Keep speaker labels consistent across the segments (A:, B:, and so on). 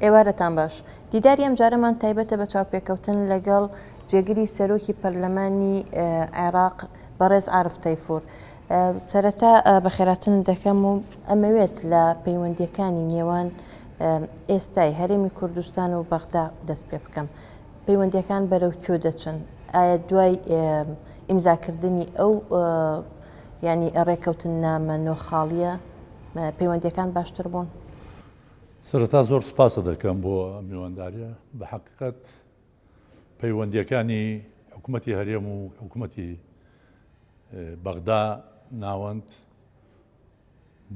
A: ئێوارەتان باش دیداری ئەم جارەمان تایبەتە بە چاوپێکەوتن لەگەڵ جێگیری سەرۆکی پەرلەمانی عێراق بەڕێز عارف تەیفور. سەرەتا بەخێراتن دەکەم و ئەمەوێت لە پەیوەندیەکانی نێوان ئێستای هەرێمی کوردستان و بەغدا دەست پێ بکەم. پەیوەندیەکان بەرەو کوێ دەچن؟ ئایا دوای ئیمزاکردنی ئەو ینی ڕێکەوتن نامە نۆخاڵیە پەیوەندیەکان باشتر بوون؟
B: سەرەتا زۆر سپاسە دەکەم بۆ میوانداریە. بە حەقیقەت پەیوەندیەکانی حکوومەتی هەرێم و حکوومەتی بەغدا ناوەند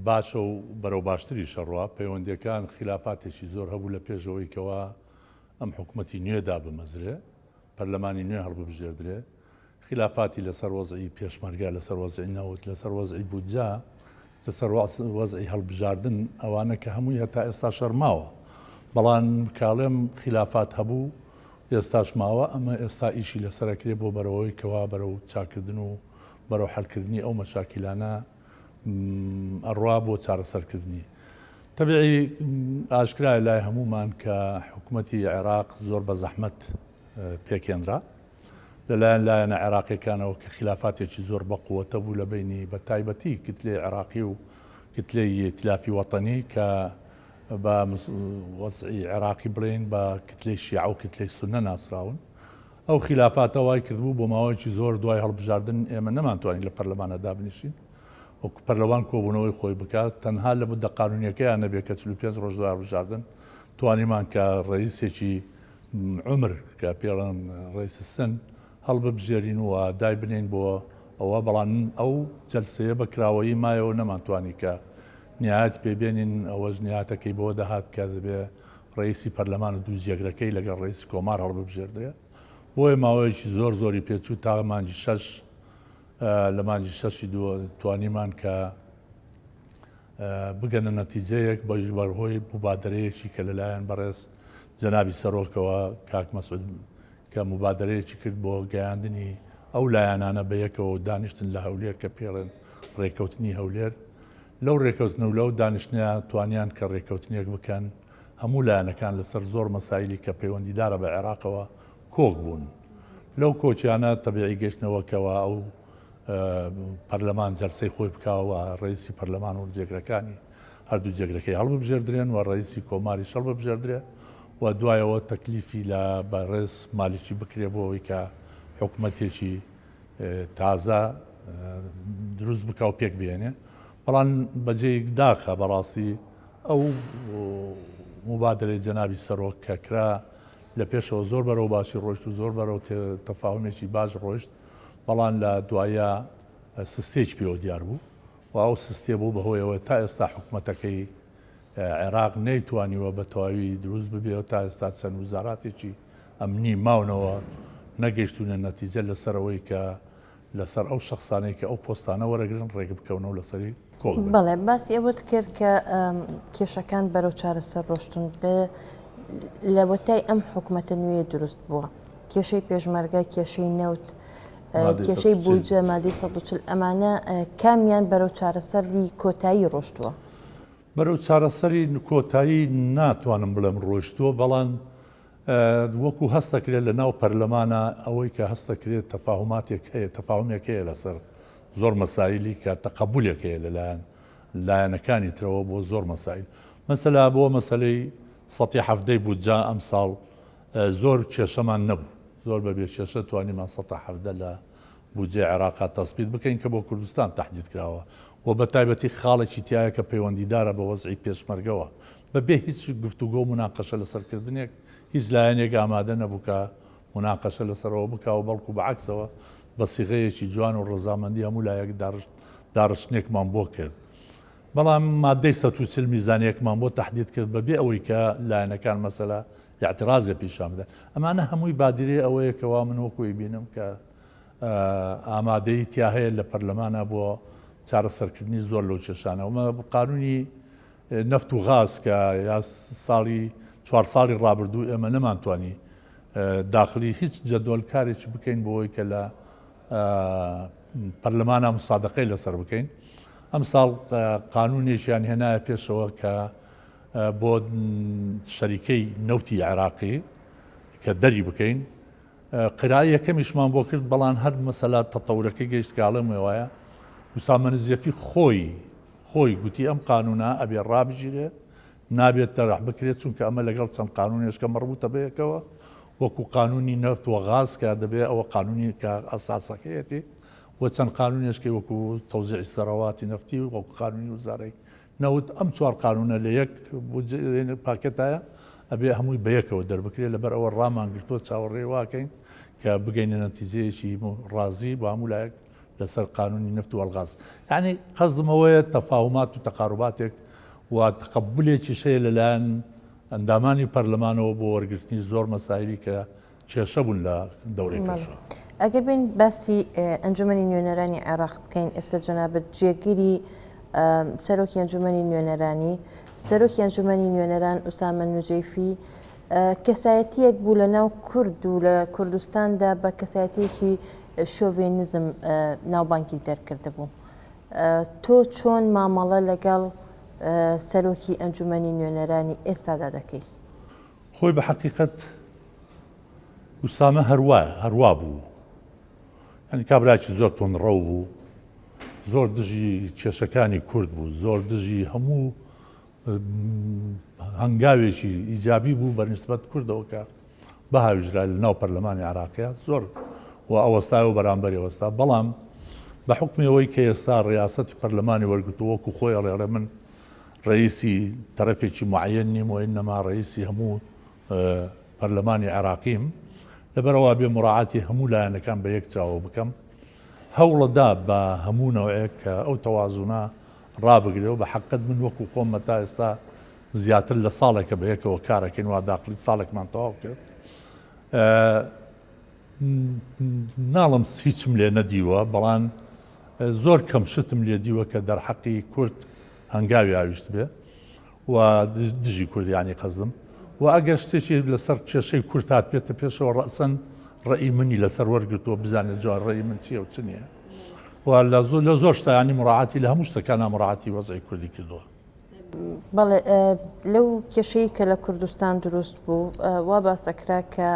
B: باشە و بەرەو باشتری شەڕوە. پەیوەندیەکان خلافاتێکی زۆر هەبوو لە پێشەوەیکەوە ئەم حکوومەتی نوێدا بمەزرێ، پەرلەمانی نوێ هەڵببژێردرێ، خلافاتی لەسەر وەزعی پێشمەرگا، لەسەر وەزعی نەوت، لەسەر وەزعی بودجا، لەسەر وەزعی هەڵبژاردن، ئەوانە کە هەمووی هەتا ئێستا شەرماوە. بەڵام کاڵێم خلافات هەبوو ئێستاش ماوە. ئەمە ئێستا ئیشی لەسەرەکرێ بۆ بەرەوەی کەوا بەرەو چاکردن و بەرەو حەلکردنی ئەو مەشاکیلانە ئەڕوا بۆ چارەسەرکردنی. تەبیعی ئاشکرای لای هەمومان کە حکوومەتی عێراق زۆر بە زەحمەت پێکێنرا لەلایەن لایەنە عێراقیەکانەوە کە خلافاتێکی زۆر بەقووەتە بوو لە بینی بە تایبەتی کتلێ عێراقی و کتلەی ئیتلافی وەتەنی کە بە وەزعی عێراقی بڵێن بە کتلەی شیعە و کتلەی سونە ناسراون. ئەو خلافاتە وای کردبوو بۆ ماوەیەکی زۆر دوای هەڵبژاردن ئێمە نەمانتوانین لە پەرلەمانە دابنیشین، وەکو پەرلەوان کۆبوونەوەی خۆی بکات، تەنها لە مودە قانونیەکەیان نەبێت کە 45 ڕۆژ دوای هەڵبژاردن توانیمان کە ڕئیسێکی عمر کە پێڵەن ڕئیس سن هەڵببژێرین و دای بنین بۆ ئەوە. بەڵام ئەو جەلسەیە بەکراوەیی مایەوە نەمانتوانی کە نیایەت پێبێنین. ئەوەش نیاتەکەی بۆ دەهات کە دەبێ ڕئیسی پەرلەمان و دوو جێگرەکەی لەگەڵ ڕئیس کۆمار هەڵببژێردرێ. بۆیە ماوەیەکی زۆر زۆری پێچوو تا مانجی 6 لە مانجی 6 توانیمان کە بگەنە نەتیجەیەک بەڕهۆی مبادرەیەکی کە لەلایەن بەڕێز جەنابی سەرۆکەوە کاک مەسعود کە مبادرەیەکی کرد بۆ گەیاندنی ئەو لایەنانە بە یەکەوە و دانیشتن لە هەولێر کە پێڵێن ڕێکەوتنی هەولێر. لەو ڕێکەوتن و لەو دانیشتنیان توانیان کە ڕێکەوتنیەک بکەن هەموو لایەنەکان لەسەر زۆر مەسایلی کە پەیوەندیدارە بە عێراقەوە کۆک بوون. لەو کۆچیانە تەبیعی گەشتنەوەکەوە ئەو پەرلەمان جەلسەی خۆی بکاوە، ڕئیسی پەرلەمان و جێگرەکانی هەردوو جێگرەکەی هەڵببژێردرێن و ڕئیسی کۆماریش هەڵببژێردرێ و دوایەوە تەکلیفی لە بەڕێز مالیکی بکرێ بۆ ئەوەی کە حکوومەتێکی تازە دروست بکە و پێک بێنێ. بەڵام بەجێ داخە بەڕاستی ئەو مبادرەی جەنابی سەرۆک کە کرا لە پێشەوە زۆر بەرەو باشی ڕۆیشت و زۆر بەرەو تەفاهمێکی باش ڕۆیشت، بەڵام لە دوایە سستێک پێوە دیار بوو و ئەو سستێ بوو بەهۆیەوە تا ئێستا حکوومەتەکەی عێراق نەیتوانیوە بە تەواوی دروست ببێەوە. تا ئێستا چەند وزاراتێکی ئەمنی ماونەوە نەگەیشتونە نەتیجە لەسەرەوەی کە لەسەر ئەو شخصانەی کە ئەو پۆستانە وەرەگرن ڕێک بکەونەوە لەسەری کۆڵ.
A: بەڵێ باسی ئەوت کرد کە کێشەکان بەرەو چارەسەر ڕۆشتن لە وەتای ئەم حکوومەتە نوێ دروست بووە. کێشەی پێشمەرگە، کێشەی نەوت، کێشەی بودجە، مادەی 140 ئەمانە کامیان بەرەو چارەسەری کۆتایی ڕۆشتووە؟
B: بەرەو چارەسەری کۆتایی ناتوانم بڵێم ڕۆشتووە، بەڵام وەکو هەستەکرێت لە ناو پەرلەمانە ئەوەی کە هەستەکرێت تەفاهماتێک هەیە، تەفاهمێک هەیە لەسەر زۆر مەسایلی کە تەقەبولێک هەیە لەلایەن لایەنەکانی ترەوە بۆ زۆر مەسایل. مەسەلا بۆ مەسەلەی 170 بودجا ئەم ساڵ زۆر کێشەمان نەبوو، زۆر بەبێ کێشە توانیمان 170 لە بودجێ عێراق تەسبیت بکەین کە بۆ کوردستان تەحدید کراوە و بە تایبەتی خاڵێکی تایە کە پەیوەندیدارە بە وەزعی پێشمەرگەوە بەبێ هیچ گفتوگۆ و مناقەشە لەسەرکردنێک هیچ لایەنێک ئامادە نەبوو کە مناقەشە لەسەرەوە بکاوە، بەڵکو بەعکسەوە بە سیغەیەکی جوان و ڕەزامەندی هەموو لایەک داڕشتنێکمان بۆ کرد. بەڵام مادەی 140 میزانیەکمان بۆ تەحدید کرد بەبێ ئەوەی کە لایەنەکان مەسەلا اعتراضێ پیشان بدەن. ئەمانە هەمووی بادرێ ئەوەیە کەوا من وەکوی بینم کە ئامادەی تیا هەیە لە پەرلەمانە بۆ چارەسەرکردنی زۆر لەو کێشانە. ئەمە قانونی نەفت و غاز کە یا ساڵی 4 ساڵی ڕابردوو ئێمە نەمانتوانی داخلی هیچ جەدۆلکارێکی بکەین بۆەوەی کە لە پەرلەمانە مسادقەی لەسەر بکەین. ئەم ساڵ قانونێکیان هێنایە پێشەوە کە بۆ شەریکەی نەوتی عێراقی کە دەری بکەین قرای یەکەمیشمان بۆ کرد بەڵام هەر مەسەلا تەتەورەکەی گەیشت کاڵم وایە وسامە نزیەفی خۆی گوتی ئەم قانونا ئەبێ ڕابژیرێ نابێت تەڕح بکرێت چونکە ئەمە لەگەڵ چەند قانونێشکە مەڕبوتە بەیەکەوە وەکو قانونی نەفت و غاز کە دەبێت ئەوە قانونی کە ئەساسەکەیەتی و چەند قانونێشکی وەکو تەوزیعی سەرەواتی نەفتی وەکو قانونی وزارەی نەوت ئەم چوار قانونە لە یەک پاکێتایە ئەبێ هەمووی بەیەکەوە دەربکرێت لەبەر ئەوە ڕامان گرتووە چاوەڕێ واکەین کە بگەینە نەتیجەیەکی ڕازی بۆ هەموو لایەک لەسەر قانونی نەفت و ئەلغاز یعنی قەزمەوەیە تەفاومات و تەقاروباتێک و تقبلێکی شەیە لەلایەن ئەندامانی پەرلەمانەوە بۆ وەرگرتنی زۆر مەسایلی کە کێشە بوون لە دەورەی پێشوە.
A: ئەگەر بین باسی ئەنجومەنی نوێنەرانی عێراق بکەین ئێستا جەنابەت جێگیری سەرۆکی ئەنجومەنی نوێنەرانی سەرۆکی ئەنجومەنی نوێنەران ئوسامە نوجەیفی کەسایەتیەک بوو لە ناو کورد و لە کوردستاندا بە کەسایەتێکی شۆڤێنیزم ناوبانکی دەرکرده بوو. تۆ چۆن مامەڵە لەگەڵ سەرۆکی ئەنجومەنی نوێنەرانی ئێستادا دەکەی؟
B: خۆی بە حەقیقەت وسامە هەروە بوو ئەنی کابراکی زۆر تۆنڕە بوو زۆر دژی کێشەکانی کورد بوو زۆر دژی هەموو هەنگاوێکی ئیجابی بوو بەنسبەت کوردەوە کە بەهاویژرا لە ناو پەرلەمانی عێراقیە زۆر و ئەوەستای و بەرامبەری ئەوەستا بەڵام بە حکمەوەی کە ئێستا ڕیاسەتی پەرلەمانی وەرگتووەکو خۆی ڕێڕە من ڕئیسی تەرەفێکی معەن نیم و ئینەما ڕئیسی هەموو پەرلەمانی عێراقیم لەبەرەوە بێ مراعاتی هەموو لایەنەکان بە یەک چاوە بکەم هەوڵەدا بە هەموو نەوەیەک کە ئەو تەوازونا ڕابگرێ و بە حەقت من وەکو خۆمە تا ئێستا زیاتر لە ساڵێکە بە یەکەوە کارەکەین وا داخلی ساڵێکمان تەواو کرد ناڵم هیچم لێ نەدیوە بەڵام زۆر کەم شتم لێ دیوە کە دەرحەقی کورد هەنگاوی ئاویشت بێ و دژی کوردیانی قەزم و ئەگەر شتێکی لەسەر کێشەی کورد هات پێێتە پێشەوە ڕەسەن ڕێی منی لەسەر وەرگتووە بزانێت جوان ڕێی من چییە و چ نییە و لە زۆر شتایانی مڕاعاتی لە هەموو شتەکان مڕاعاتی وەزعی کوردی کردووە.
A: بەڵێ لەو کێشەی کە لە کوردستان دروست بوو وا باسەکرا کە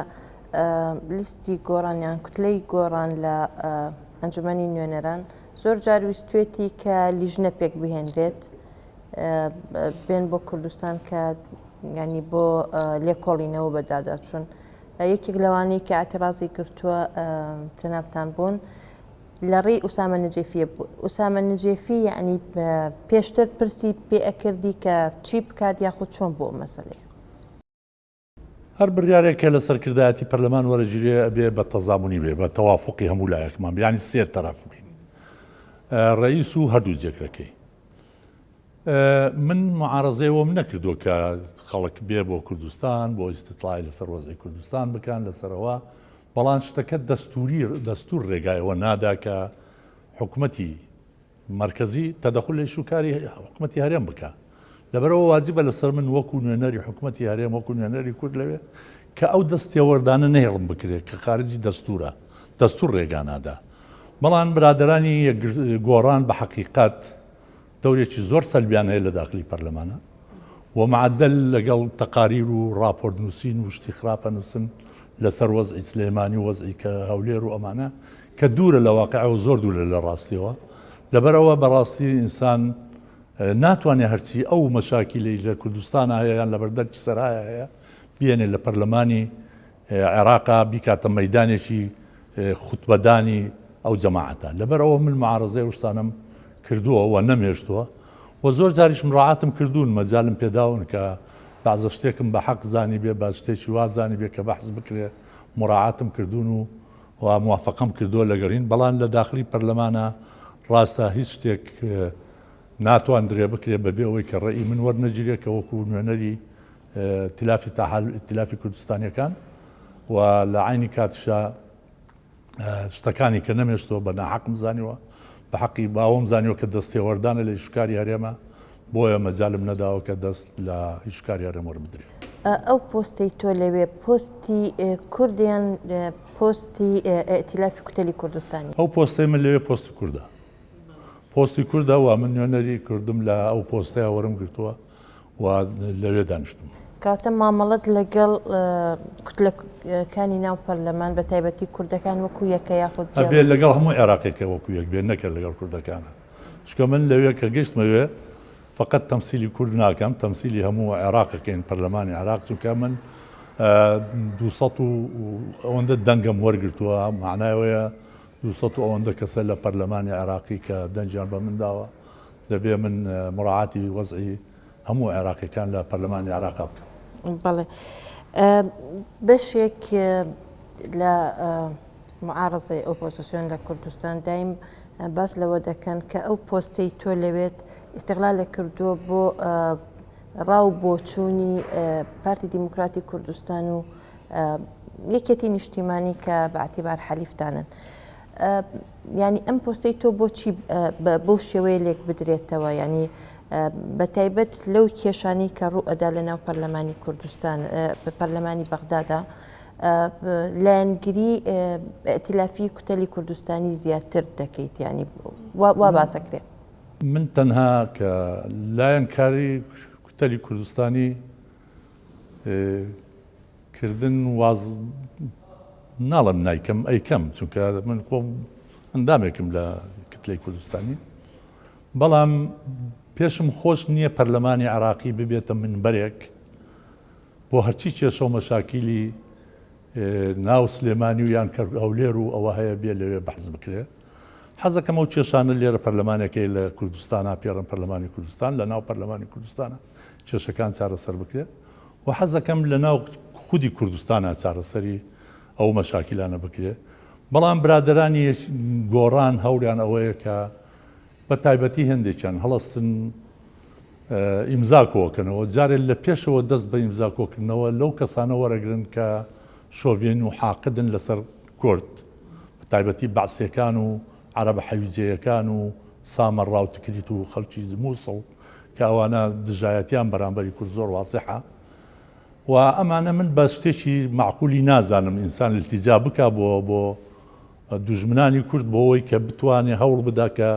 A: لیستی گۆڕانیان کوتلەی گۆڕان لە ئەنجومەنی نوێنەران زۆر جار ویستوێتی کە لیژنە پێک بهێنرێت بێن بۆ کوردستان کە ینی بۆ لێکۆڵینەوە بەداداچوون یەکێک لەوانەیە کە ئاعتیرازی کردووە جەنابتان بوون لە ڕێی ئوسامە نجێفیە بوو ئوسامە نجێفی یعنی پێشتر پرسی پێ ئەکردی کە چی بکات یاخود چۆن بۆ مەسەلێ
B: هەر بڕیارێکە لە سەرکردایەتی پەرلەمان وەرەگیرێ ئەبێ بە تەزامونی بێ بە تەوافقی هەموو لایەکمان بیانی سێر تەرەف بین ڕئیس و هەردوو جێگرەکەی من معارەزەیەوەم نەکردو کە خەڵک بێ بۆ کوردستان بۆ ئیستیطلاعی لەسەر وەزعی کوردستان بکەن لەسەرەوە بەڵام شتەکە دەستور ڕێگایەوە نادا کە حکومەتی مرکزی تەدەخل لە شوکاری حکومەتی هەرێم بکە لەبەرەوە واجبە لەسەر من وەکو نوێنەری حکومەتی هەرێم وەکو نوێنەری کورد لەوێ کە ئەو دەستێوەردانە نەهێڵم بکرێت کە خارجی دەستورە دەستور ڕێگا نادا بەڵام برادرانی گۆڕان بە حەقیقەت دەورێکی زۆر سەلبیان هەیە لە داخلی پەرلەمانە و معدل لەگەڵ تەقاریر و راپۆرتنووسین و شتی خراپە نووسن لەسەر وەزعی سلێمانی و وەزعی کە هەولێر و ئەمانە کە دوورە لە واقعەوە زۆر دوورە لە ڕاستیەوە لەبەرەوە بەڕاستی ئینسان ناتوانێت هەرچی ئەو مەشاکیلی لە کوردستانە هەیە یان لە بەردەرکی سەرایە هەیە بێنێ لە پەرلەمانی عێراقا بیکاتە مەیدانێکی خوتبەدانی ئەو جەماعەتە لەبەرەوە من معارەزەی شتانم کردووە و نەمێشتووە و زۆر جاریش مڕاعاتم کردوون مەجالم پێداون کە بەعزە شتێکم بە حەق زانی بێ با شتێکی وازانی بێ کە بەحث بکرێ مڕاعاتم کردوون و موافقەم کردووە لەگەڕین بەڵام لە داخلی پەرلەمانە ڕاستە هیچ شتێک ناتوان درێ بکرێ بەبێ ئەوەی کە ڕێی من وەرنەگیرێت کە وەکو نوێنەری تلافی تاحال ئیتلافی کوردستانیەکان و لە عینی کاتشا شتەکانی کە نەمێشتەوە بە ناحەقم زانیوە بە حەقی باوەم زانیوە کە دەستێوەردانە لە هیچکاری هەرێمە بۆیە مەجالم نەداوە کە دەست لە هیچکاری هەرێم وەربدرێت.
A: ئەو پۆستی تۆ لەوێ پۆستی کوردیان پۆستی ئیتلافی کوتەلی کوردستانی
B: ئەو پۆستی من لەوێ پۆستی کووردە پۆستی کووردە و من نوێنەری کوردم لە ئەو پۆستەیە وەرم گرتووە و لەوێ دانیشتم.
A: کاتە مامەڵەت لەگەڵ کتلەکانی ناو پەرلەمان بە تایبەتی کوردەکان وەکو یەکە یاخود
B: ئەبێ لەگەڵ هەموو عێراقێکە وەکو یەک بێ نەکرد لەگەڵ کوردەکانە. چکە من لەوێ کە گەشتمەوێ فقط تەمسیلی کورد ناکەم، تەمسیلی هەموو عێراقەکەین پەرلەمانی عێراق، چونکە من 200 ئەوەندە دەنگم وەرگرتووە، معنایەوەیە 200 ئەوەندە کەسە لە پەرلەمانی عێراقی کە دەنجیان بە من داوە، دەبێ من مڕاعاتی وەزعی هەموو عێراقیەکان لە پەرلەمانی عێراقا بکەم.
A: بەڵێ بەشێک لە معارەزەی ئۆپۆزیسیۆن لە کوردستان دایم باس لەوە دەکەن کە ئەو پۆستەی تۆ لەوێت ئیستیغلالێک کردووە بۆ ڕاو بۆچوونی پارتی دیموکراتی کوردستان و یەکێتی نیشتیمانی کە بەعتیبار حەلیفتانن. ینی ئەم پۆستەی تۆ بۆچی بەو شێوەیە لێک بدرێتەوە، ینی بە تایبەت لەو کێشانی کە ڕوو ئەدا لە ناو پەرلەمانی کوردستان بە پەرلەمانی بەغدادا لایەنگری ئەتیلافی کوتەلی کوردستانی زیاتر دەکەیت، ینی وا باسەکرێت.
B: من تەنها کە لایەنکاری کوتەلی کوردستانی کردن واز ناڵم نایکەم ئەیکەم، چونکە من خۆم ئەندامێکم لە کتلەی کوردستانی، بەڵام پێشم خۆش نییە پەرلەمانی عێراقی ببێتە منبەرێک بۆ هەرچی کێشە و مەشاکیلی ناو سلێمانی و یان هەولێر و ئەوە هەیە بێ لەوێ بەحث بکرێت. حەزەکەم ئەو کێشانە لێرە پەرلەمانەکەی لە کوردستانە پێڕن پەرلەمانی کوردستان لە ناو پەرلەمانی کوردستانە کێشەکان چارەسەر بکرێت و حەزەکەم لە ناو خودی کوردستانە چارەسەری ئەو مەشاکیلانە بکرێت. بەڵام برادرانی گۆڕان هەوریان ئەوەیە کە بە تایبەتی هەندێکیان هەڵەستن ئیمزاکۆکردنەوە، جارێ لە پێشەوە دەست بە ئیمزاکۆکردنەوە لەو کەسانە وەرەگرن کە شۆڤێن و حاقدن لەسەر کورد، بە تایبەتی بەعسیەکان و عەرەبە حەویجەیەکان و سامەڕا و تکریت و خەڵکی مووسڵ کە ئەوانە دژایەتیان بەرامبەری کورد زۆر واسیحە و ئەمانە من بە شتێکی معقولی نازانم ئینسان التیجا بکە بۆ دوژمنانی کورد بۆەوەی کە بتوانێت هەوڵ بدا کە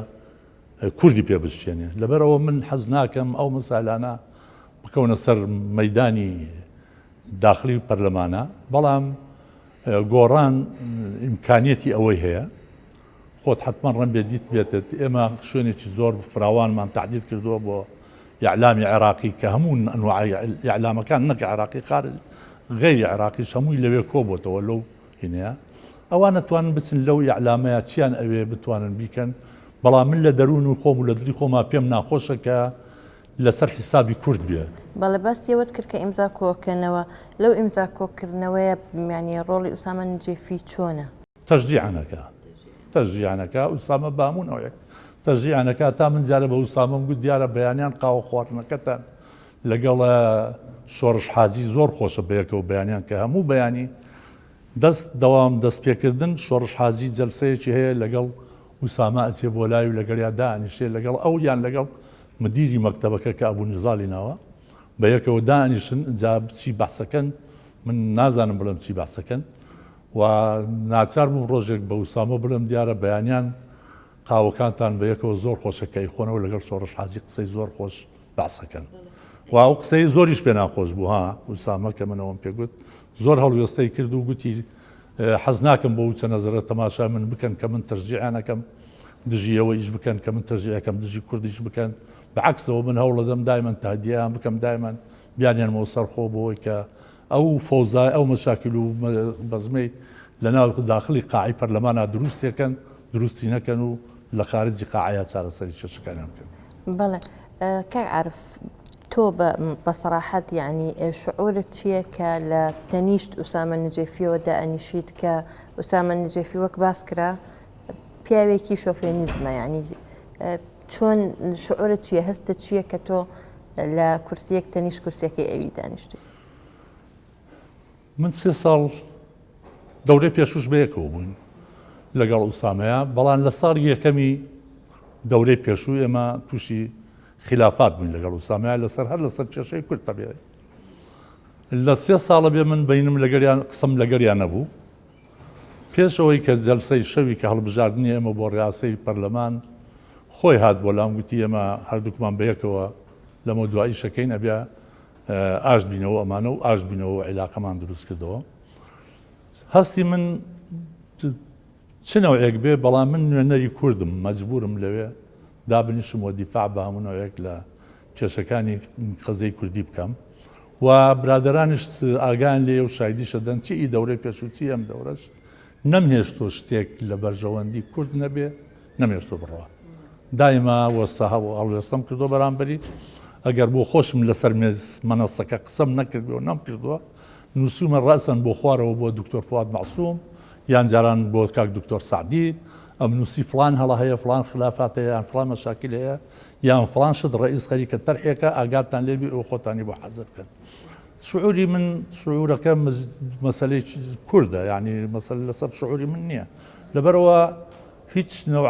B: کوردی پێ بشتێنێ. لەبەرەوە من حەز ناکەم ئەو مەسالانە بکەونە سەر مەیدانی داخلی پەرلەمانە، بەڵام گۆڕان ئیمکانیەتی ئەوەی هەیە. خۆت حتمما ڕەن بێ دیت بێتت ئێمە شوێنێکی زۆر فراوانمان تعدید کردووە بۆ یعلامی عێراقی کە هەموو ئەنواعی یعلامەکان نەک عێراقی خارج غەیری عێراقیش هەمووی لەوێ کۆبووتەوە لەو هینەیە، ئەوان نەتوانن بچن لەو یعلامەیە چیان ئەوێ بتوانن بیکەن. بەڵام من لە دەروون و خۆم و لە دڵی خۆما پێم ناخۆشە کە لەسەر حیسابی کورد بێ.
A: بەڵێ باسیەوەت کرد کە ئیمزا کۆکردنەوە، لەو ئیمزا کۆکردنەوەیە ینی ڕۆڵی ئوسامە نجێفی چۆنە؟
B: تەشجیعانەکە ئوسامە بامونەوەیەک تەشجیعانەکە تا من جارە بە ئوسامەم گوت دیارە بەیانیان قاوە خواردنەکەتان لەگەڵ شۆڕش حاجی زۆر خۆشە بەیەکەوە بەیانیان کە هەموو بەیانی دەست پێکردن شۆڕش حاجی جەلسەیەکی هەیە لەگەڵ ئوسامە ئەچێ بۆ لای و لەگەڵیا دانیشێ لەگەڵ ئەو یان لەگەڵ مدیری مەکتەبەکە کە ئەبوو نزاڵی ناوە بە یەکەوە دانیشن جا چی بەحسەکەن، من نازانم بڵم چی بەحسەکەن و ناچار بووم ڕۆژێک بە ئوسامە بڵم دیارە بەیانیان قاوەکانتان بە یەکەوە زۆر خۆشەکەی خۆنەوە لەگەڵ شۆڕش حاجی قسەی زۆر خۆش بەحسەکەن و ئەو قسەی زۆریش پێ ناخۆش بوو. ها ئوسامە کە منەوەم پێگوت زۆر هەڵوێستەی کرد و گوتی حەز ناکەم بۆ چە نەزەرە تەماشا من بکەن کە من تەشجیعانەکەم دژیەوە ئیش بکەن کە من تەشجیعەکەم دژی کوردیش بکەن، بەعکسەوە من هەوڵ دەدەم دایمەن تادیان بکەم دایمەن بیانیانمەوە سەرخۆ بۆەوەی کە ئەو فەوزای ئەو مەشاکل و بەزمەی لە ناو داخلی قاعی پەرلەمانە دروستێکەن دروستی نەکەن و لە خارجی قاعەیە چارەسەری کێشەکانیان بکەن.
A: بەڵێ کاک عارف تۆ بە سەراحەت یعنی شعورت چییە کە لە تەنیشت ئوسامە نجێفیەوە دائەنیشیت کە ئوسامە نجێفی وەک باس کرا پیاوێکی شۆفێنیزمە، ینی چۆن شعورت چییە، هەستت چییە کە تۆ لە کورسیەک تەنیشت کورسەکەی ئەوی دانیشتی؟
B: من 3 ساڵ دەورەی پێشوش بەیەکەوە بووین لەگەڵ ئوسامەیە، بەڵام لە ساڵی یەکەمی دەورەی پێشوو ئێمە تووشی خلافات بووین لەگەڵ ئوسامەیە لەسەر هەر لەسەر کێشەی کورد تەبیعی. لە 3 ساڵە بێ من بینم لەگەریان قسم لەگەریان نەبوو. پێشەوەی کە جەلسەی شەوی کە هەڵبژاردننی ئێمە بۆ ڕیاسەی پەرلەمان خۆی هات بۆ لام گوتی ئێمە هەردووکمان بەیەکەوە لەمە دوایی شەکەین ئەبێ ئاش بینەوە ئەمانە و ئاش بینەوە عیلاقەمان دروست کردەوە. هەستی من چنەوەیەک بێ بەڵام من نوێنەری کوردم مەجبورم لەوێ دابنیشم و دیفاع بە هەموو نوعێک لە کێشەکانی قەزەی کوردی بکەم و برادرانش ئاگان لێ و شایدی شەدەن چی ئی دەورەی پێشوچی ئەم دەورەش نەمهێشتۆ شتێک لە بەرژەوەندی کورد نەبێ نەمێشتۆ بڕەوە دایما وەستا هەوە هەڵوێستەم کردو بەرامبەری ئەگەر بۆ خۆشم لەسەر مێز مەنەسەکە قسەم نەکردەوە نەم کردووە نووسمە ڕاستن بۆ خوارەوە بۆ دکتۆر فواد معسووم یان جاران بۆ کاک دکتۆر سعدی ئەم نووسی فلان هەڵە هەیە فلان خلافات هەیە یان فلان مەشاکل هەیە یان فلان شت ڕئیس خەریکە تەرحێکە ئاگاتان لێبی ئەو خۆتانی بۆ حەزر بکەن. شعوری من شعورەکە مەسەلەی کوردە یعنی مەسەلە لەسەر شعوری من نییە لەبەرەوە هیچ نوع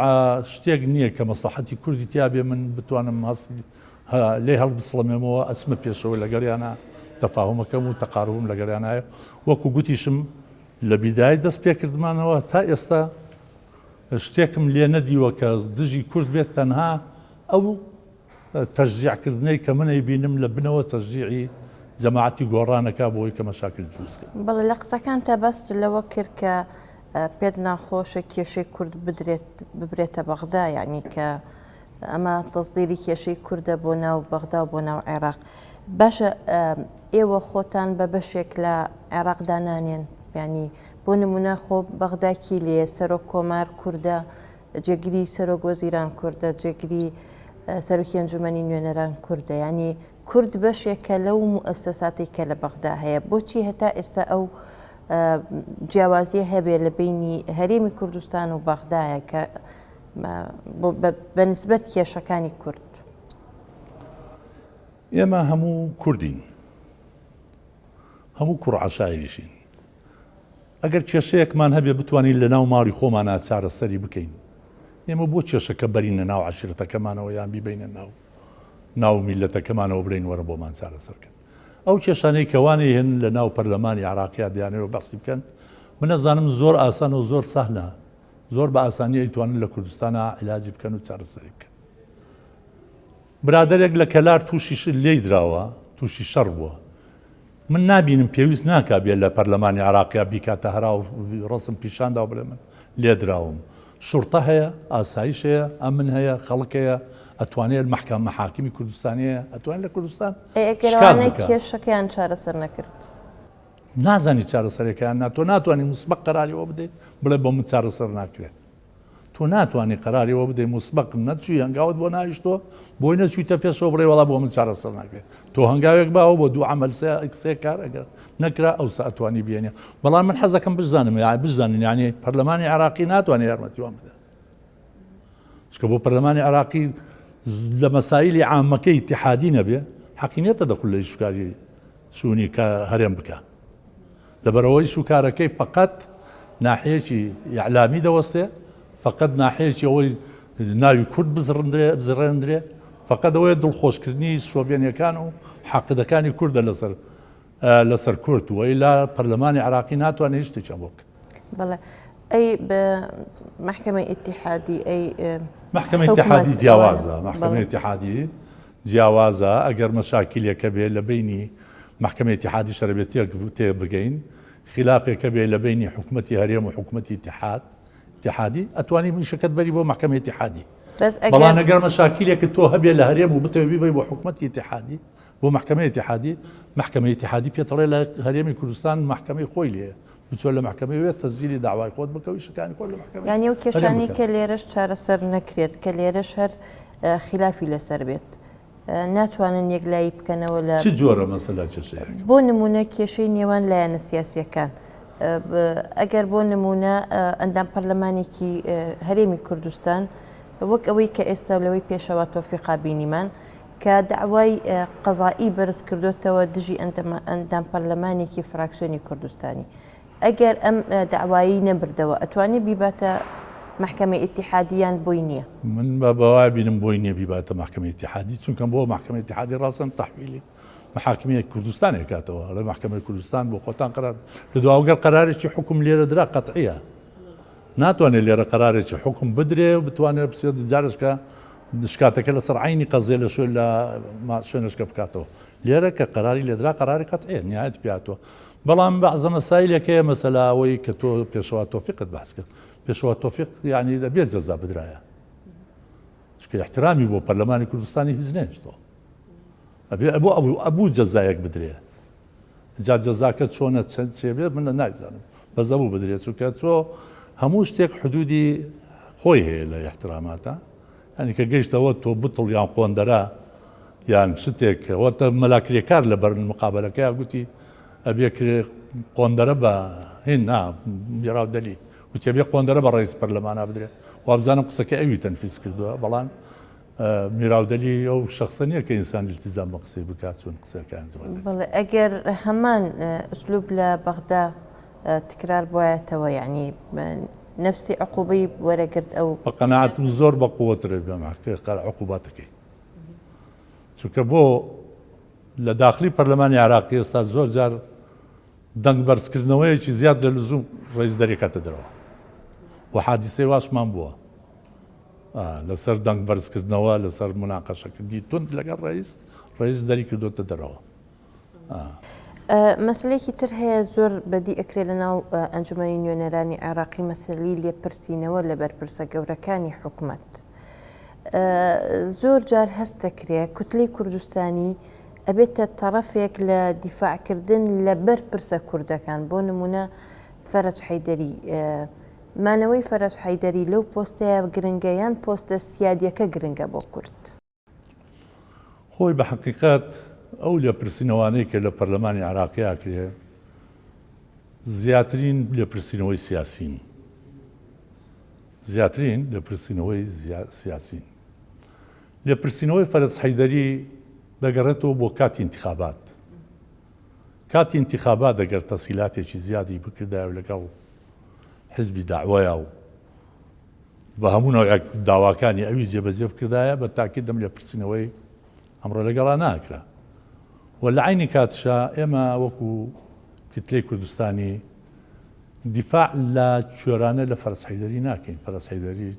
B: شتێک نییە کە مەسلحەتی کوردی تیابێ من بتوانم هەست لێ هەڵ بسڵەمێمەوە ئەسمە پێشەوە لەگەڵیانە تەفاهمەکەم و تەقاڕبم لەگەڵیانایە وەکو گوتیشم لە بیدای دەست پێکردمانەوە تا ئێستا شتێکم لێ نەدیوە کە دژی کورد بێت تەنها ئەو تەشجیعکردنەی کە منەی بینم لە بنەوە تەشجیعی جەماعەتی گۆڕانەکە بۆی کە مەشاکل دروستکرد.
A: بەڵێ لە قسەکانتە بەس لەوە کرد کە پێت ناخۆشە کێشەی کورد ببرێتە بەغدا یعنی کە ئەمە تەزدیری کێشەی کووردە بۆ ناو بەغدا و بۆ ناو عێراق. باشە ئێوە خۆتان بە بەشێک لە عێراقدا نانێن ینی بۆ نمونە خۆ بەغداکی لێ سەرۆک کۆمار کووردە جێگیری سەرۆک وەزیران کووردە جێگیری سەرۆکی ئەنجومەنی نوێنەران کووردە ینی کورد بەشێکە لەو مؤسساتی کە لە بەغدا هەیە بۆچی هەتا ئێستا ئەو جیاوازیە هەبێ لە بینی هەرێمی کوردستان و بەغدایە کە بەنسبەت کێشەکانی کورد.
B: ئێمە هەموو کوردین هەموو کوڕعەشایریشین ئەگەر کێشەیەکمان هەبێ بتوانین لە ناو ماڵی خۆمانە چارەسەری بکەین ئێمە بۆ کێشەکە بەرینە ناو عەشیرەتەکەمانەوە یان بیبینە ناو میلەتەکەمانەوە برین وەرە بۆمان چارەسەرکەن. ئەو کێشانەی کەوانەی هێن لە ناو پەرلەمانی عێراقیا دیانەوە بەسی بکەن من نەزانم زۆر ئاسان و زۆر سەهلە زۆر بە ئاسانی ئەیتوانن لە کوردستانە عیلاجی بکەن و چارەسەری بکەن. برادێک لە کەلار تووشی لێی دراوە تووشی شەڕ بووە من نابینم پێویست ناکابێ لە پەرلەمانی عێراقیا بیکاتە هەرا و ڕستم پیشاندا و بڵێ من لێ دراوم شورتە هەیە ئاسایش هەیە ئەمن هەیە خەڵک هەیە ئەتوانێت محاکمی کوردستانیە ئەتوانێت لە کوردستان
A: کێشەکەیان چارەسەر نەکرد
B: نازانی چارەسەرەکەیان تۆ ناتوانانی مسبق قەراریەوە بدەیت بڵێ بۆ من چارەسەر ناکرێت تۆ ناتوانانی قەراریەوە بدەیت مسبق نەچووی هەنگاوت بۆ نایشتۆ بۆی نەچوویتە پێشەوە بڕێ وەڵا بۆ من چارەسەر ناکرێت تۆ هەنگاوێک باوە بۆ دوو عەمەل سێ کار ئەگەر نەکرا ئەوسا ئەتوانی بێنێ بەڵام من حەزەکەم بزانین یعنی پەرلەمانی عێراقی ناتوانێت یارمەتیوان بدات چکە بۆ پەرلەمانی عێراقی لە مەسائلی عامەکەی ئیتیحادی نەبێ حەقینێتە دەخل لە شوکاری سوونی کە هەرێم بکە لەبەرەوەی سوکارەکەی فقط ناحەیەکی ئیعلامی دەوەستێ فقط ناحەیەکی ئەوەی ناوی کورد بزڕێندرێ فقط ئەوەیە دڵخۆشکردنی سۆڤێنیەکان و حەقدەکانی کوردە لەسەر کورد و ئەیلا پەرلەمانی عێراقی ناتوانێت هیچ شتێکیان بۆ بکات.
A: بەڵێ ئەی بە محکەمەی ئیتیحادی ئەی
B: محکەمەی ئیتیحادی جیاوازە محکەمەی ئیتیحادی جیاوازە ئەگەر مەشاکلێکە بێ لە بینی محکەمەی ئیتیحادی شەرەبێتی تێ بگەین خلافێکە بێ لە بینی حکومەتی هەرێم و حکومەتی ئیتیحادی ئەتوانی میشەکەت بەری بۆ محکەمەی ئیتیحادی بەڵام ئەگەر مەشاکلێکە تۆ هەبێ لە هەرێم و بتەوێ بیبەی بۆ حکومەتی ئیتیحادی بۆ محکەمەی ئیتیحادی پێتەڵێ لە هەرێمی کوردستان محکەمەی خۆی لێ بچۆ لە محکەمەوێ تەسجیلی داوای خۆت بکەوی شەکانی خۆت لە محکەمە
A: یعنی ئەو کێشانی کە لێرەش چارەسەر نەکرێت کە لێرەش هەر خلافی لەسەر بێت ناتوانن یەکلایی بکەنەوە لە
B: چ جۆرە مەسەلا چێشەیەک
A: بۆ نمونە کێشەی نێوان لایەنە سیاسیەکان ئەگەر بۆ نمونە ئەندام پەرلەمانێکی هەرێمی کوردستان وەک ئەوەی کە ئێستا لەوەی پێشەوە تۆفیقا بینیمان کە داوای قەزایی بەرز کردوتەوە دژی ئەندام پەرلەمانێکی فراکسیۆنی کوردستانی ئەگەر ئەم داوایی نەبردەوە ئەتوانێت بیباتە محکەمەی ئیتیحادیان بۆی نییە
B: من بە بەوای بینم بۆی نییە بیباتە محکەمەی ئیتیحادی چونکە بۆ محکەمەی ئیتیحادی ڕاستن تەحویلی محاکمی کوردستانی کاتەوە لە محکەمەی کوردستان بۆ خۆتان قرار لە دواوگەر قەرارێکی حکم لێرە درا قەتعیە ناتوانێت لێرە قەرارێکی حکم بدرێ و بتوانێت بچێت جارشکە شکاتەکە لەسەر عینی قەزیە لە شوێنشکە بکاتەوە لێرە کە قەراری لێدرا قەراری قەتعیە نهایەت پیاتەوە بەڵام بەعزە مەسایلێکەیە مەسەلا ئەوەی کە تۆ پێشەوا تۆفیقت باس کرد پێشەوا تۆفیق یعنی دەبێت جەزا بدرایە چکە احترامی بۆ پەرلەمانی کوردستانی هیچ نێشتەوە ئەبوو جەزایەک بدرێ جا جەزاکە چۆنە چەند چێ بێت من نایزانم بەزەبوو بدرێت چونکە تۆ هەموو شتێک حدودی خۆی هەیە لە احتراماتە ینی کە گەیشتەوە تۆ بتڵ یان قۆندەرا یان شتێک ئەوەتە مەلاکرێکار لە بەر مقابلەکەی گوتی ئەبێ قۆندەرە بە هێن میراو دەلی وتێ بێ قۆندەرە بە ڕئیس پەرلەمانە بدرێت وابزانم قسەکە ئەوی تەنفیز کردووە بەڵام میراودەلی ئەو شخصە نییە کە ئینسان التیزام بە قسەی بکات چۆن قسەکان
A: بەڵێ ئەگەر هەمان ئوسلوب لە بەغدا تکرار بوایەتەوە یعنی نفسی عقوبەی وەرەگرت ئەو
B: بە قەناعەتم زۆر بە قووەترێ بێماکە عقوباتەکەی چونکە بۆ لە داخلی پەرلەمانی عراقی ئێستا زۆر جار دەنگ بەرزکردنەوەیەکی زیاد لە لزوم ڕئیس دەرێکاتە دەرەوە و حادیسەی واشمان بووە لەسەر دەنگ بەرزکردنەوە لەسەر مناقەشەکردی تند لەگەڵ ڕئیس دەری کردوتە دەرەوە
A: مەسلەیەکی تر هەیە زۆر بەدی ئەکرێ لە ناو ئەنجومەنی نوێنەرانی عێراقی مەسەلی لێپرسینەوە لە بەرپرسە گەورەکانی حکوومەت زۆر جار هەست دەکرێت کوتلەی کوردستانی ئەبێتە تەڕەفێک لە دیفاعکردن لە بەرپرسە کوردەکان بۆ نمونە فەرەج حەیدەری مانەوەی فەرەج حەیدەری لەو پۆستەیە گرنگە یان پۆستە سیادیەکە گرنگە بۆ کورد
B: خۆی بە حەقیقەت ئەو لێپرسینەوانەی کە لە پەرلەمانی عراقیا کرێ زیاترین لێپرسینەوەی سیاسین زیاترین لێپرسینەوەی سیاسین لێپرسینەوەی فەرەج حەیدەری دەگەڕێتەوە بۆ کاتی انتخابات کاتی انتخابات دەگەر تەسیلاتێکی زیادی بکردایە لەگەڵ حزبی داوایە و بە هەموو داواکانی ئەوی جێبەجێ بکردایە بە تاکید دەم لێپرسینەوەی ئەمڕۆ لەگەڵا ناکرا و لە عینی کاتشا ئێمە وەکو کتلەی کوردستانی دیفاع لە کوێرانە لە فەرەج حەیدەری ناکەین فەرەج حەیدەری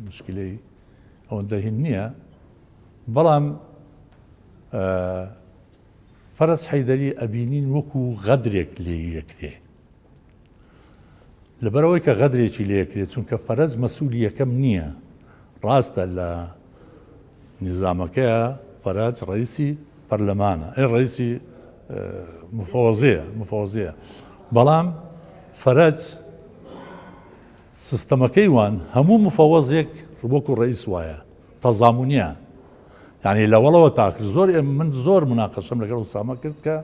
B: مشکلەی ئەوەندە هین نییە بەڵام فەرەج حەیدەری ئەبینین وەکو غەدرێک لێ یەکرێ لەبەرەوەی کە غەدرێکی لێ یەکرێت چونکە فەرەج مەسئولی یەکەم نییە ڕاستە لە نظامەکەیە فەرەج ڕئیسی پەرلەمانە ڕئیسی مفەوەزەیە بەڵام فەرەج سیستەمەکەی وان هەموو مفەوەزێک وەکو ڕئیس وایە تەزامونیە یعنی لەوەڵەوە تاکر من زۆر مناقەشەم لەگەڵ ئوسامە کرد کە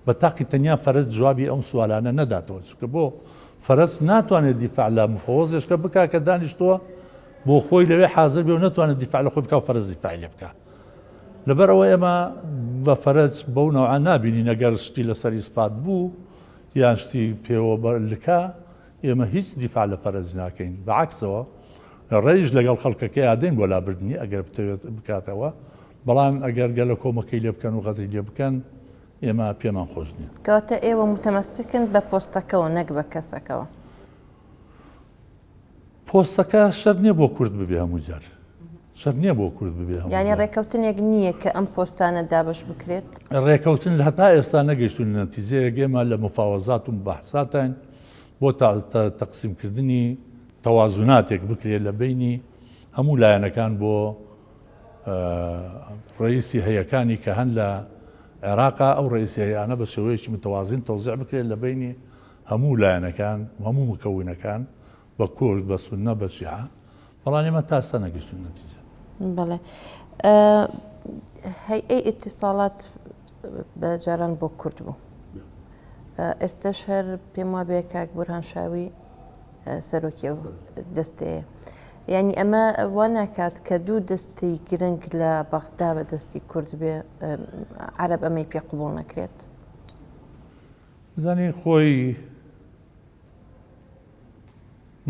B: بە تاقی تەنیا فەرەج جوابی ئەو سوالانە نەداتەوە چونکە بۆ فەرەج ناتوانێت دیفاع لە مفەوەزێشکە بکا کە دانیشتووە بۆ خۆی لەوێ حاضر بێ و ناتوانێت دیفاع لە خۆی بکە و فەرەج دیفاعی لێ بکە لەبەرەوە ئێمە بە فەرەج بەو نەوعە نابینین ئەگەر شتی لەسەر ئیسپات بوو یان شتی پێوە بەرلکە ئێمە هیچ دیفاع لە فەرەج ناکەین بەعکسەوە ڕێژ لەگەڵ خەڵکەکەی ئادەین بۆ لابردنی ئەگەر بتەوێت بکاتەوە بەڵام ئەگەر گەلە کۆمەکەی لێ بکەن و غەدری لێ بکەن ئێمە پێمان خۆش نییە
A: کەواتە ئێوە متەمەسکن بە پۆستەکەەوە نەک بە کەسەکەەوە
B: پۆستەکە شەر نییە بۆ کورد ببێ هەموو جار شەر نییە بۆ کورد ببێ
A: یعنی ڕێکەوتنێک نییە کە ئەم پۆستانە دابش بکرێت
B: ڕێکەوتن هەتا ئێستا نەگەیشتون نەتیجەیەک ئێمە لە مفاوەزات و بەحساتین بۆ تەقسیمکردنی تەوازوناتێک بکرێت لە بینی هەموو لایەنەکان بۆ ڕئیسی هەیەکانی کە هەن لە عێراقا ئەو ڕئیسی هەیەیانە بە شێوەیەکی متەوازین تەوزیع بکرێت لە بینی هەموو لایەنەکان هەموو مکەوینەکان بە کورد بە سونە بە شیعە بەڵام ئێمە تا ئێستا نەگەیشتون نەتیجە
A: بەڵێ هەیئەی ئیتیساڵات بەجاران بۆ کورد بوو ئێستاش هەر پێم وا بێ کاک بورهانشاوی سەرۆکی ئەو دەستەیە یعنی ئەمە وا ناکات کە دوو دەستی گرنگ لە بەغدا بە دەستی کورد بێ عەرەب ئەمەی پێ قبوڵ نەکرێت
B: بزانین خۆی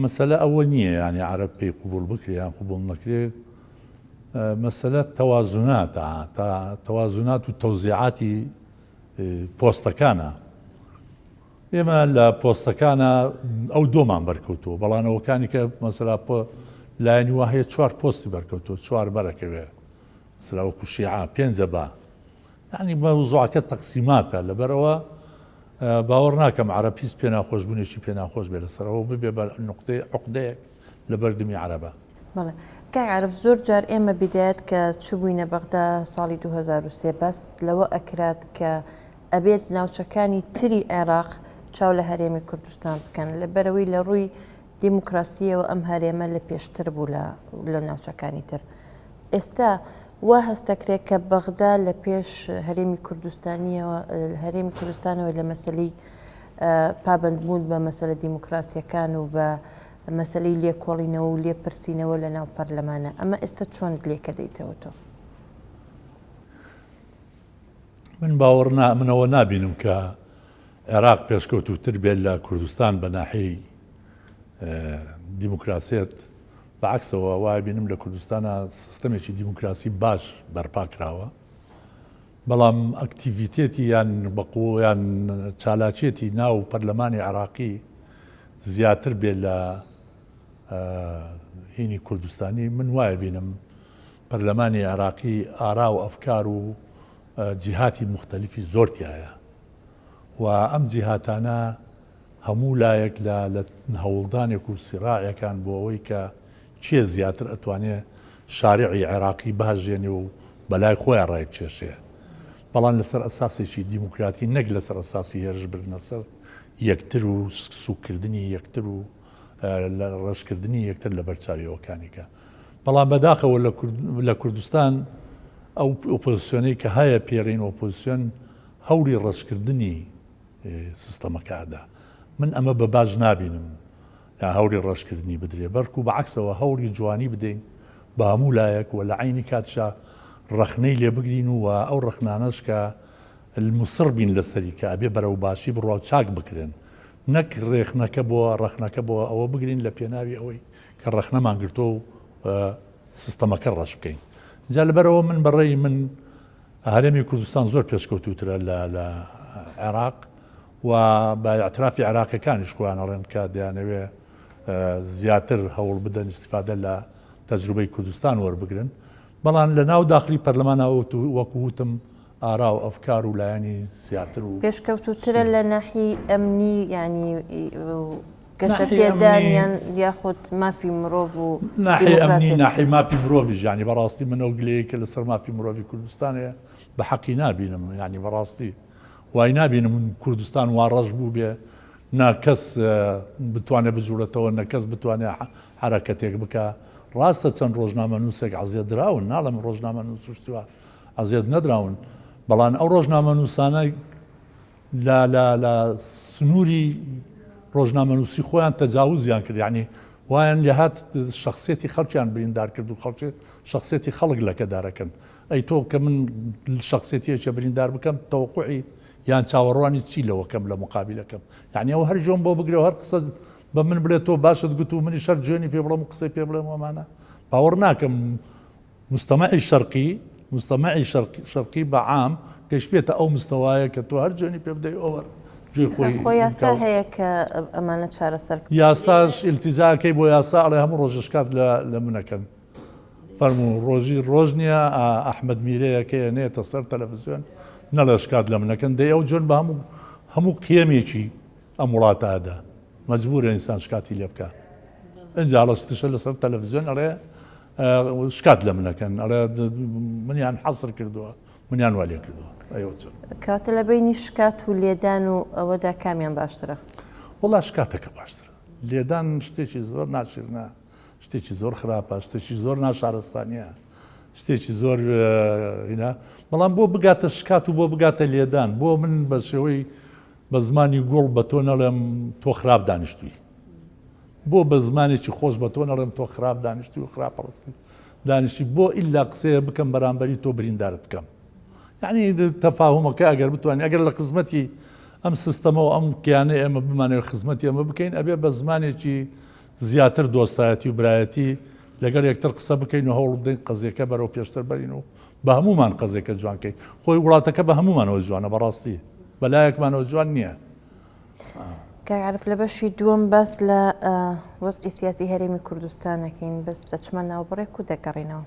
B: مەسەلە ئەوە نییە ینی عەرەب پێی قبوڵ بکرێ یان قبوڵ نەکرێت مەسەلە تەوازوناتە تەوازونات و تەوزیعاتی پۆستەکانە ئێمە لە پۆستەکانە ئەو دۆمان بەرکەوتووە بەڵانەوەکانی کە مەسەلا لایەنی وا هەیە 4 پۆستی بەرکەوتوە 4 بەرەکەوێ مثلا وەکو شیعە 5 با یعنی مەوزوعەکە تەقسیماتە لەبەرەوە باوەڕ ناکەم عەرەبیست پێ ناخۆشبوونێکی پێ ناخۆش بێ لەسەرەوە ببێ بە نقطەی عقدەیەک لە بەردەمی عەرەبە.
A: بەڵێ کاک عەرف زۆر جار ئێمە بیدایەت کە چبووینە بەغدا ساڵی 2023 باس لەوە ئەکرات کە ئەبێت ناوچەکانی تری عێراق چاو لە هەرێمی کوردستان بکەن لەبەرەوەی لە ڕووی دیموکراسیەوە ئەم هەرێمە لە پێشتر بوو لە ناوچەکانی تر. ئێستا وا هەستەکرێت کە بەغدا لە پێش هەرێمی کوردستانیەوە هەرێمی کوردستانەوە لە مەسەلەی پابندبوون بە مەسەلە دیموکراسیەکان و بە مەسەلەی لێکۆڵینەوە و لێپرسینەوە لە ناو پەرلەمانە ئەمە ئێستا چۆن لێکە دەیتەوە تۆ؟
B: من باوەڕ منەوە نابینم کە عێراق پێشکەوتوتر بێت لە کوردستان بە ناحەی دیموکراسیت بەعکسەوە وای بینم لە کوردستانە سیستەمێکی دیموکراسی باش بەرپا کراوە بەڵام ئەکتیڤیتێتی یان بەقوە یان چالاکێتی ناو پەرلەمانی عێراقی زیاتر بێت لە هینی کوردستانی من وایە بینم پەرلەمانی عێراقی ئارا و ئەفکار و جیهاتی مختلفی زۆرتیایە و ئەم جیهاتانە هەموو لایەک لە هەوڵدانێک و سیراعەکان بۆ ئەوەی کە چیە زیاتر ئەتوانێت شارعی عێراقی باشژێنێ و بەلای خۆیان ڕای بچێشێ بەڵام لەسەر ئەساسێکی دیموکراتی نەک لەسەر ئەساسی هێرش برنە سەر یەکتر و سوکردنی یەکتر و ڕێژکردنی یەکتر لە بەرچاویەوەکانیکە بەڵام بەداخەوە لە کوردستان ئەو ئۆپۆزیسیۆنەی کە هەیە پێڕین ئۆپۆزیسیۆن هەوری ڕێژکردنی سیستەمەکەدا من ئەمە بە باش نابینم یا هەوری ڕێژکردنی بدرێ بەرکو بەعکسەوە هەوری جوانی بدەین بە هەموو لایەک و لە عینی کاتشا ڕەخنەی لێ بگرین و ئەو ڕەخنانەش کە مصر بین لەسەری کە ئەبێ بەرەو باشی بڕوا چاک بکرێن نەک ڕێخنەکە بۆ ڕەخنەکە بۆ ئەوە بگرین لە پێناوی ئەوەی کە ڕەخنەمان گرتۆ و سیستەمەکە ڕەش بکەین جا لەبەرەوە من بەڕێی من هەرێمی کوردستان زۆر پێشکەوتوترە لە عێراق و بە ئەترافی عێراقیەکانیش خۆیانەڵێن کە دەیانەوێ زیاتر هەوڵ بدەن استیفادە لە تەجروبەی کوردستان وەربگرن بەڵام لە ناو داخلی پەرلەمانەوە وەکو وتم ئارا و ئەفکار و لایەنی زیاتر و
A: پێشکەوتوترە لە ناحی ئەمنی ینی گەشە پێدانیان یاخود مافی مرۆڤ و
B: ناحی ئەمنی ناحی مافی مرۆڤی ژانی بەڕاستی منەوە گلەیەکە لەسەر مافی مرۆڤی کوردستانەیە بە حەقی نابینم ینی بەڕاستی وای نابینم کوردستان وا ڕەش بوو بێ ناکەس بتوانێت بجوڵێتەوە نەکەس بتوانێت حرەکەتێک بکە ڕاستە چەند ڕۆژنامە نووسێک عەزیەت دراون ناڵم ڕۆژنامە نووسشتووە عەزیەت نەدراون بەڵام ئەو ڕۆژنامە نووسانە لە سنووری ڕۆژنامە نووسی خۆیان تەجاوزیان کرد یعنی وایان لە هات شخصێتی خەڵکیان بریندار کرد و خەڵکی شخصێتی خەڵک لەکەدارەکەن ئەی تۆ کە من شخصێتیەکە بریندار بکەم تەوقعی یان چاوەڕوانی چی لەوەکەم لە مقابلەکەم یعنی ئەو هەر جۆم بۆ بگرێ هەر قسە بە من بڵێت تۆ باشت گوت و منی شەر جوێنی پێ بڵێم و قسەی پێ بڵێم ئەمانە باوەڕ ناکەم مستەمەعی شەرقی بە عام گەشت بێتە ئەو مستەوایە کە تۆ هەر جوێنی پێ بدەی ئەوەر
A: خۆ یاسا هەیە کە ئەمانە چارەسەر
B: یاساش ئیلتیجاکەی بۆ یاسا ئەڵێ هەموو ڕۆژشکات لە منەکەن فەرموو ڕۆژی ڕۆژ نییە ئەحمەد میرەیەکەیە نێتە سەر تەلەڤیزیۆن نەڵێ شکات لە منەکەن دەی ئەو جۆن بە هەموو قیەمێکی ئەم وڵاتەدا مەجبورە ئینسان شکاتی لێ بکە ئەجا هەڵەشتشە لەسەر تەلەڤیزیۆن ئەڵێ شکات لە منەکەن ئەڵێ منیان حەزر کردووە منیان وا لێ کردووە
A: کاتە لە بینی شکات و لێدان و ئەوەدا کامیان باشترە
B: وڵا شکاتەکە باشترە لێدان شتێکی زۆر ناشرنا شتێکی زۆر خراپە شتێکی زۆر ناشارستانیە شتێکی زۆر هینا بەڵام بۆ بگاتە شکات و بۆ بگاتە لێدان بۆ من بە شێوەی بە زمانی گوڵ بە تۆ نەڵێم تۆ خراپ دانیشتووی بۆ بە زمانێکی خۆش بە تۆ نەڵێم تۆ خراپ دانیشتی و خراپ ڕستی دانیشتی بۆ ئیلا قسەیە بکەم بەرامبەری تۆ بریندارت بکەم یعنی تەفاهمەکە ئەگەر بتوانین ئەگەر لە خزمەتی ئەم سیستەمەوە ئەم گیانەی ئێمە بمانێت خزمەتی ئەمە بکەین ئەبێ بە زمانێکی زیاتر دۆستایەتی و برایەتی لەگەر یەکتر قسە بکەین و هەوڵ بدەین قەزیەکە بەرەو پێشتر بەرین و بە هەمومان قەزێکە جوانکەی خۆی وڵاتەکە بە هەمومانەوە جوانە بەڕاستی بەلایەکمانەوە جوان نییە
A: کاعرف لە بەشی دووەم باس لە وەزعی سیاسی هەرێمی کوردستانەکەین بەس دەچمە ناوبڕێک و دەگەڕینەوە.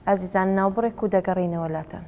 A: ئازیزان ناوبڕێک و دەگەڕینەوە لاتان.